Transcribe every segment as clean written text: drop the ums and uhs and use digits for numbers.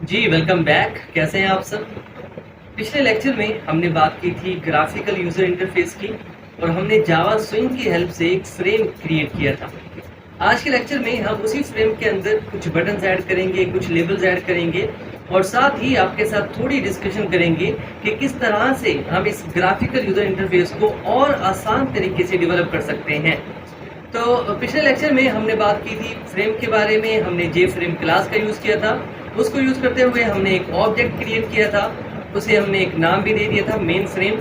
जी, welcome back. कैसे हैं आप सब? पिछले लेक्चर में हमने बात की थी ग्राफिकल यूज़र इंटरफेस की और हमने जावा स्विंग की हेल्प से एक फ्रेम क्रिएट किया था। आज के लेक्चर में हम उसी फ्रेम के अंदर कुछ बटन्स ऐड करेंगे, कुछ लेबल्स ऐड करेंगे और साथ ही आपके साथ थोड़ी डिस्कशन करेंगे कि किस तरह से हम इस ग्राफिकल यूज़र इंटरफेस को और आसान तरीके से डेवलप कर सकते हैं। तो पिछले लेक्चर में हमने बात की थी फ्रेम के बारे में। हमने जे फ्रेम क्लास का यूज़ किया था। उसको यूज़ करते हुए हमने एक ऑब्जेक्ट क्रिएट किया था, उसे हमने एक नाम भी दे दिया था मेन फ्रेम।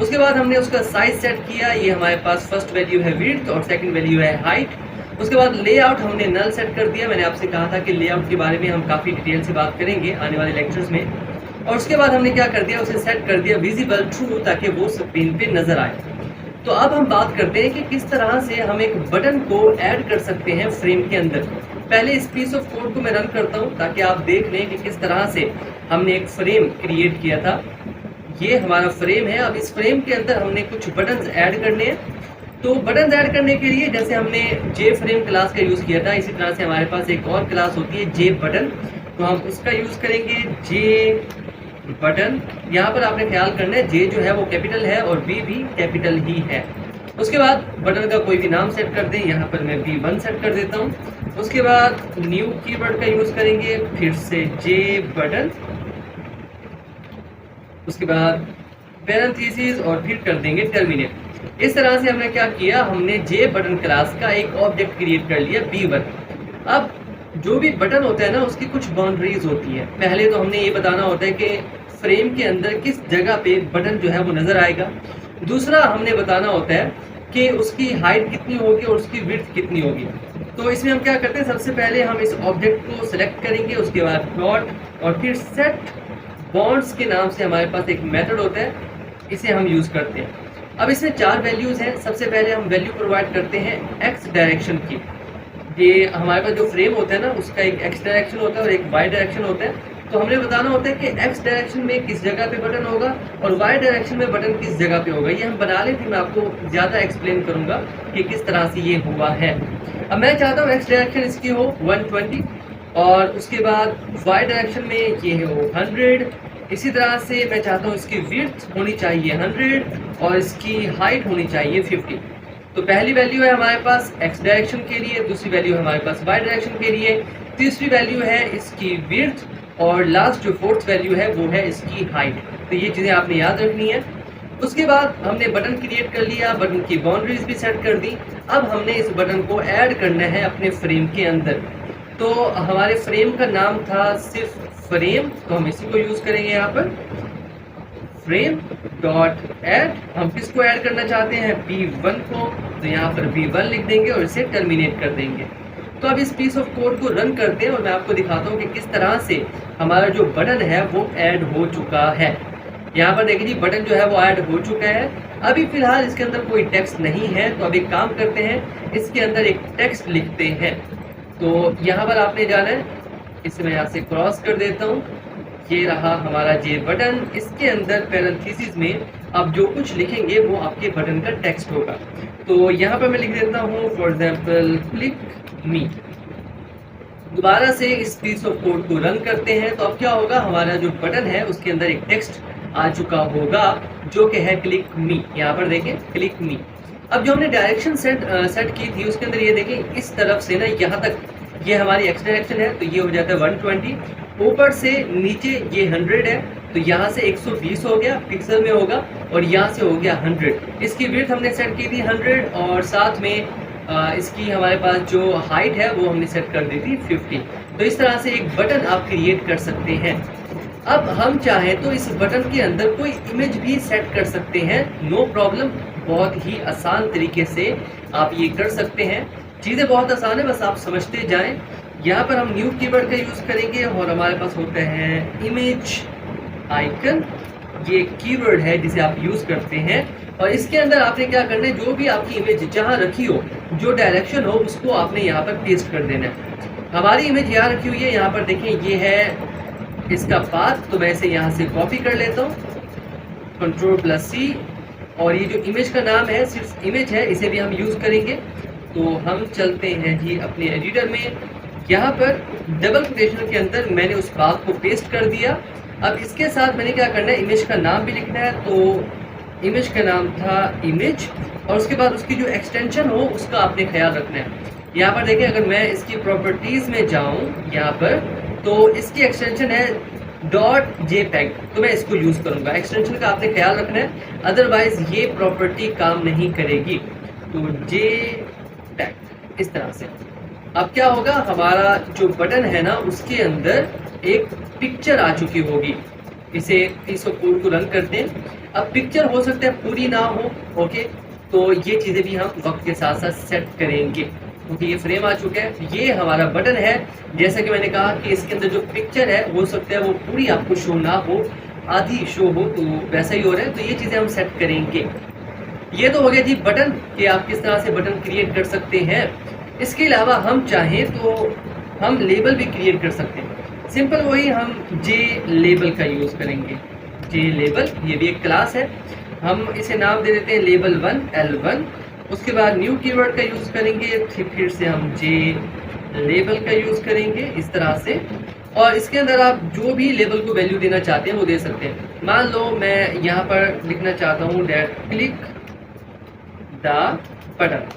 उसके बाद हमने उसका साइज सेट किया। ये हमारे पास फर्स्ट वैल्यू है विड्थ और सेकंड वैल्यू है हाइट। उसके बाद लेआउट हमने नल सेट कर दिया। मैंने आपसे कहा था कि लेआउट के बारे में हम काफ़ी डिटेल से बात करेंगे आने वाले लेक्चर्स में। और उसके बाद हमने क्या कर दिया, उसे सेट कर दिया विजिबल ट्रू, ताकि वो स्क्रीन पे नज़र आए। तो अब हम बात करते हैं कि किस तरह से हम एक बटन को ऐड कर सकते हैं फ्रेम के अंदर। पहले इस पीस ऑफ कोड को मैं रन करता हूं ताकि आप देख लें कि किस तरह से हमने एक फ्रेम क्रिएट किया था। ये हमारा फ्रेम है। अब इस फ्रेम के अंदर हमने कुछ बटन्स ऐड करने हैं। तो बटन्स ऐड करने के लिए जैसे हमने जे फ्रेम क्लास का यूज़ किया था, इसी तरह से हमारे पास एक और क्लास होती है जे बटन। तो हम उसका यूज़ करेंगे जे बटन। यहाँ पर आपने ख्याल करना है जे जो है वो कैपिटल है और बी भी कैपिटल ही है। उसके बाद बटन का कोई भी नाम सेट कर दें। यहाँ पर मैं B1 सेट कर देता हूँ। उसके बाद न्यू कीवर्ड का यूज़ करेंगे, फिर से जे बटन। उसके बाद पैरेंथेसिस और फिर कर देंगे टर्मिनेट। इस तरह से हमने क्या किया, हमने जे बटन क्लास का एक ऑब्जेक्ट क्रिएट कर लिया B1। अब जो भी बटन होता है ना, उसकी कुछ बाउंड्रीज होती है। पहले तो हमने ये बताना होता है कि फ्रेम के अंदर किस जगह पे बटन जो है वो नज़र आएगा। दूसरा हमने बताना होता है कि उसकी हाइट कितनी होगी और उसकी विड्थ कितनी होगी। तो इसमें हम क्या करते हैं, सबसे पहले हम इस ऑब्जेक्ट को सेलेक्ट करेंगे, उसके बाद डॉट और फिर सेट बॉन्ड्स के नाम से हमारे पास एक मेथड होता है, इसे हम यूज़ करते हैं। अब इसमें 4 वैल्यूज़ हैं। सबसे पहले हम वैल्यू प्रोवाइड करते हैं एक्स डायरेक्शन की। ये हमारे पास जो फ्रेम होता है ना, उसका एक एक्स डायरेक्शन होता है और एक वाई डायरेक्शन होता है। तो हमने बताना होता है कि एक्स डायरेक्शन में किस जगह पे बटन होगा और वाई डायरेक्शन में बटन किस जगह पे होगा। ये हम बना ले, फिर मैं आपको ज़्यादा एक्सप्लेन करूँगा कि किस तरह से ये हुआ है। अब मैं चाहता हूँ एक्स डायरेक्शन इसकी हो 120 और उसके बाद वाई डायरेक्शन में ये हो 100। इसी तरह से मैं चाहता हूँ इसकी विड्थ होनी चाहिए 100 और इसकी हाइट होनी चाहिए 50। तो पहली वैल्यू है हमारे पास एक्स डायरेक्शन के लिए, दूसरी वैल्यू है हमारे पास वाई डायरेक्शन के लिए, तीसरी वैल्यू है इसकी विड्थ और लास्ट जो फोर्थ वैल्यू है वो है इसकी हाइट। तो ये चीज़ें आपने याद रखनी है। उसके बाद हमने बटन क्रिएट कर लिया, बटन की बाउंड्रीज भी सेट कर दी। अब हमने इस बटन को ऐड करना है अपने फ्रेम के अंदर। तो हमारे फ्रेम का नाम था सिर्फ फ्रेम, तो हम इसी को यूज़ करेंगे यहाँ पर, फ्रेम डॉट ऐड। हम किसको ऐड करना चाहते हैं, B1 को। तो यहाँ पर B1 लिख देंगे और इसे टर्मिनेट कर देंगे। तो अब इस पीस ऑफ कोड को रन करते हैं और मैं आपको दिखाता हूँ कि किस तरह से हमारा जो बटन है वो ऐड हो चुका है। यहाँ पर देखिए जी, बटन जो है वो ऐड हो चुका है। अभी फिलहाल इसके अंदर कोई टेक्स्ट नहीं है, तो अब एक काम करते हैं, इसके अंदर एक टेक्स्ट लिखते हैं। तो यहाँ पर आपने जाना है, इसे मैं यहाँ से क्रॉस कर देता हूँ। ये रहा हमारा जे बटन। इसके अंदर पैरेंथेसिस में आप जो कुछ लिखेंगे वो आपके बटन का टेक्स्ट होगा। तो यहाँ पर मैं लिख देता हूँ फॉर एग्जाम्पल क्लिक मी। दोबारा से इस पीस ऑफ कोड को रन करते हैं। तो अब क्या होगा, हमारा जो बटन है उसके अंदर एक टेक्स्ट आ चुका होगा जो कि है क्लिक मी। यहाँ पर देखें क्लिक मी। अब जो हमने डायरेक्शन सेट की थी उसके अंदर ये देखें, इस तरफ से ना यहाँ तक ये हमारी एक्स डायरेक्शन है, तो ये हो जाता है 120। ऊपर से नीचे ये 100 है, तो यहाँ से 120 हो गया, पिक्सल में होगा, और यहाँ से हो गया 100। इसकी विड्थ हमने सेट की थी 100 और साथ में इसकी हमारे पास जो हाइट है वो हमने सेट कर दी थी 50। तो इस तरह से एक बटन आप क्रिएट कर सकते हैं। अब हम चाहें तो इस बटन के अंदर कोई इमेज भी सेट कर सकते हैं, नो प्रॉब्लम। बहुत ही आसान तरीके से आप ये कर सकते हैं। चीज़ें बहुत आसान है, बस आप समझते जाएं। यहाँ पर हम न्यू कीवर्ड का यूज़ करेंगे और हमारे पास होता है इमेज आइकन। ये कीवर्ड है जिसे आप यूज़ करते हैं और इसके अंदर आपने क्या करना है, जो भी आपकी इमेज जहाँ रखी हो, जो डायरेक्शन हो, उसको आपने यहाँ पर पेस्ट कर देना है। हमारी इमेज यहाँ रखी हुई है, यहाँ पर देखें ये है इसका पाथ। तो मैं इसे यहाँ से कॉपी कर लेता हूँ, Ctrl+C। और ये जो इमेज का नाम है सिर्फ इमेज है, इसे भी हम यूज़ करेंगे। तो हम चलते हैं जी अपने एडिटर में। यहाँ पर डबल कोटेशन के अंदर मैंने उस बात को पेस्ट कर दिया। अब इसके साथ मैंने क्या करना है, इमेज का नाम भी लिखना है। तो इमेज का नाम था इमेज, और उसके बाद उसकी जो एक्सटेंशन हो उसका आपने ख्याल रखना है। यहाँ पर देखिए, अगर मैं इसकी प्रॉपर्टीज़ में जाऊँ यहाँ पर, तो इसकी एक्सटेंशन है .jpeg, तो मैं इसको यूज़ करूँगा। एक्सटेंशन का आपने ख्याल रखना है, अदरवाइज़ ये प्रॉपर्टी काम नहीं करेगी। तो jpeg इस तरह से। अब क्या होगा, हमारा जो बटन है ना उसके अंदर एक पिक्चर आ चुकी होगी। इसे पीस ऑफ कोड को रन करते हैं। अब पिक्चर हो सकता है पूरी ना हो, ओके, तो ये चीज़ें भी हम वक्त के साथ साथ सेट करेंगे, क्योंकि ये फ्रेम आ चुका है। ये हमारा बटन है। जैसा कि मैंने कहा कि इसके अंदर जो पिक्चर है हो सकता है वो पूरी आपको शो ना हो, आधी शो हो, तो वैसा ही हो रहा है। तो ये चीज़ें हम सेट करेंगे। ये तो हो गया जी बटन, कि आप किस तरह से बटन क्रिएट कर सकते हैं। इसके अलावा हम चाहें तो हम लेबल भी क्रिएट कर सकते हैं। सिंपल वही, हम जे लेबल का यूज़ करेंगे। जे लेबल, ये भी एक क्लास है। हम इसे नाम दे देते हैं लेबल 1 L1। उसके बाद न्यू कीवर्ड का यूज़ करेंगे, फिर से हम जे लेबल का यूज़ करेंगे इस तरह से। और इसके अंदर आप जो भी लेबल को वैल्यू देना चाहते हैं वो दे सकते हैं। मान लो मैं यहाँ पर लिखना चाहता हूँ डेट क्लिक द बटन,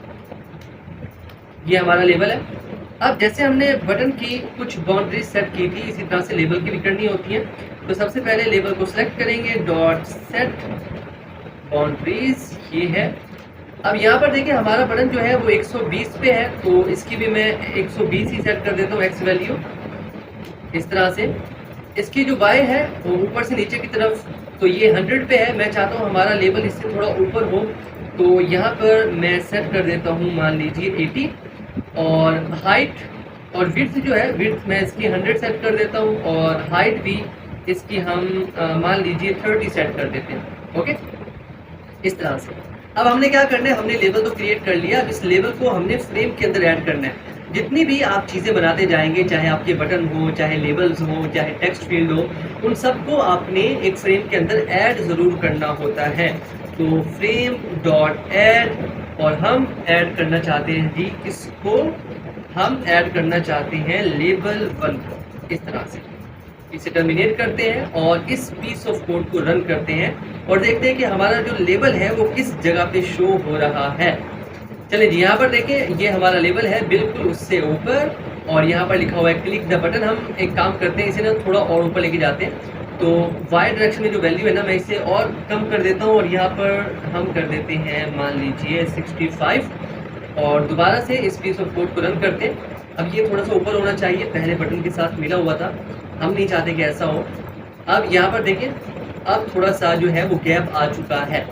ये हमारा लेबल है। अब जैसे हमने बटन की कुछ बाउंड्रीज सेट की थी, इसी तरह से लेबल की भी करनी होती है। तो सबसे पहले लेबल को सिलेक्ट करेंगे, डॉट सेट बाउंड्रीज, ये है। अब यहाँ पर देखिए हमारा बटन जो है वो 120 पे है, तो इसकी भी मैं 120 ही सेट कर देता हूँ एक्स वैल्यू इस तरह से। इसकी जो वाई है वो ऊपर से नीचे की तरफ, तो ये 100 पे है। मैं चाहता हूँ हमारा लेबल इससे थोड़ा ऊपर हो, तो यहाँ पर मैं सेट कर देता हूँ, मान लीजिए 80। और हाइट और विड्थ जो है, विड्थ मैं इसकी 100 सेट कर देता हूँ, और हाइट भी इसकी हम मान लीजिए 30 सेट कर देते हैं, ओके, इस तरह से। अब हमने क्या करना है, हमने लेबल तो क्रिएट कर लिया। अब इस लेबल को हमने फ्रेम के अंदर ऐड करना है। जितनी भी आप चीज़ें बनाते जाएंगे, चाहे आपके बटन हो, चाहे लेबल्स हो, चाहे टेक्स्ट फील्ड हो, उन सबको आपने एक फ्रेम के अंदर ऐड ज़रूर करना होता है। तो फ्रेम डॉट ऐड, और हम ऐड करना चाहते हैं जी इसको, हम ऐड करना चाहते हैं लेबल 1 को इस तरह से। इसे टर्मिनेट करते हैं और इस पीस ऑफ कोड को रन करते हैं और देखते हैं कि हमारा जो लेबल है वो किस जगह पे शो हो रहा है। चलिए जी, यहाँ पर देखें, ये हमारा लेबल है बिल्कुल उससे ऊपर, और यहाँ पर लिखा हुआ है क्लिक द बटन। हम एक काम करते हैं, इसे ना थोड़ा और ऊपर लेके जाते हैं। तो वाई डायरेक्शन में जो वैल्यू है ना, मैं इसे और कम कर देता हूँ, और यहाँ पर हम कर देते हैं मान लीजिए 65, और दोबारा से इस पीस ऑफ कोड को रन करते हैं। अब ये थोड़ा सा ऊपर होना चाहिए, पहले बटन के साथ मिला हुआ था, हम नहीं चाहते कि ऐसा हो। अब यहाँ पर देखें, अब थोड़ा सा जो है वो गैप आ चुका है।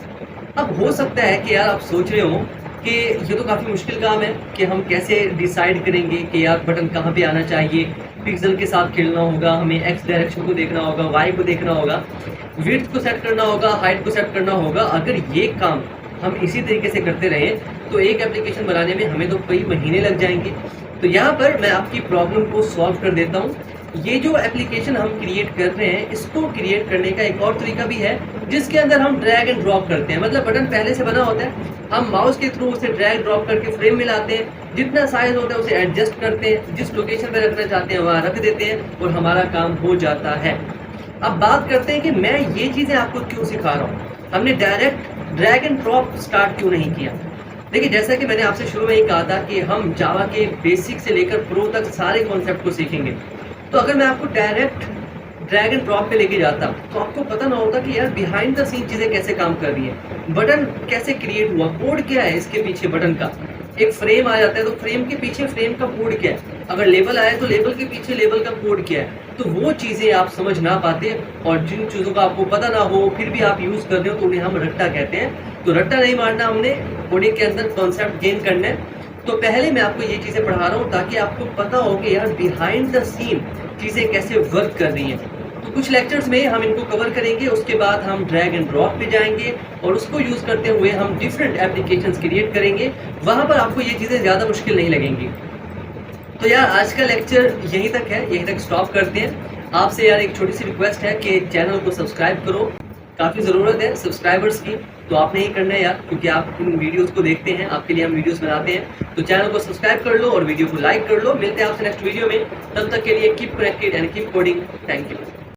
अब हो सकता है कि यार आप सोच रहे हो कि ये तो काफ़ी मुश्किल काम है कि हम कैसे डिसाइड करेंगे कि यार बटन कहाँ पे आना चाहिए। पिक्सल के साथ खेलना होगा, हमें एक्स डायरेक्शन को देखना होगा, वाई को देखना होगा, विड्थ को सेट करना होगा, हाइट को सेट करना होगा। अगर ये काम हम इसी तरीके से करते रहे तो एक एप्लीकेशन बनाने में हमें तो कई महीने लग जाएंगे। तो यहाँ पर मैं आपकी प्रॉब्लम को सॉल्व कर देता हूँ। ये जो एप्लीकेशन हम क्रिएट कर रहे हैं, इसको क्रिएट करने का एक और तरीका भी है, जिसके अंदर हम ड्रैग एंड ड्रॉप करते हैं। मतलब बटन पहले से बना होता है, हम माउस के थ्रू उसे ड्रैग ड्रॉप करके फ्रेम में लाते हैं, जितना साइज होता है उसे एडजस्ट करते हैं, जिस लोकेशन पे रखना चाहते हैं वहाँ रख देते हैं, और हमारा काम हो जाता है। अब बात करते हैं कि मैं ये चीज़ें आपको क्यों सिखा रहा हूँ, हमने direct drag and drop start क्यों नहीं किया। देखिए, जैसा कि मैंने आपसे शुरू में ही कहा था कि हम जावा के बेसिक से लेकर प्रो तक सारे कॉन्सेप्ट को सीखेंगे। तो अगर मैं आपको डायरेक्ट ड्रैग एंड ड्रॉप पे लेके जाता तो आपको पता ना होता कि यार बिहाइंड द सीन चीज़ें कैसे काम कर रही है, बटन कैसे क्रिएट हुआ, कोड क्या है इसके पीछे बटन का। एक फ्रेम आ जाता है तो फ्रेम के पीछे फ्रेम का कोड क्या है, अगर लेबल आए तो लेबल के पीछे लेबल का कोड क्या है। तो वो चीज़ें आप समझ ना पाते, और जिन चीज़ों का आपको पता ना हो फिर भी आप यूज़ कर रहे हो तो उन्हें हम रट्टा कहते हैं। तो रट्टा नहीं मारना, हमने कोडिंग के अंदर कॉन्सेप्ट गेन करना है। तो पहले मैं आपको ये चीज़ें पढ़ा रहा हूँ ताकि आपको पता हो कि यार बिहाइंड द सीन चीज़ें कैसे वर्क कर रही हैं। तो कुछ लेक्चर्स में हम इनको कवर करेंगे, उसके बाद हम ड्रैग एंड ड्रॉप पे जाएंगे और उसको यूज़ करते हुए हम डिफरेंट एप्लीकेशंस क्रिएट करेंगे। वहाँ पर आपको ये चीज़ें ज़्यादा मुश्किल नहीं लगेंगी। तो यार आज का लेक्चर यहीं तक है, यहीं तक स्टॉप करते हैं। आपसे यार एक छोटी सी रिक्वेस्ट है कि चैनल को सब्सक्राइब करो, काफ़ी ज़रूरत है सब्सक्राइबर्स की। तो आपने ही करना है यार, क्योंकि आप इन वीडियोस को देखते हैं, आपके लिए हम वीडियोस बनाते हैं। तो चैनल को सब्सक्राइब कर लो और वीडियो को लाइक कर लो। मिलते हैं आपसे नेक्स्ट वीडियो में, तब तक के लिए keep connected and keep coding. Thank you.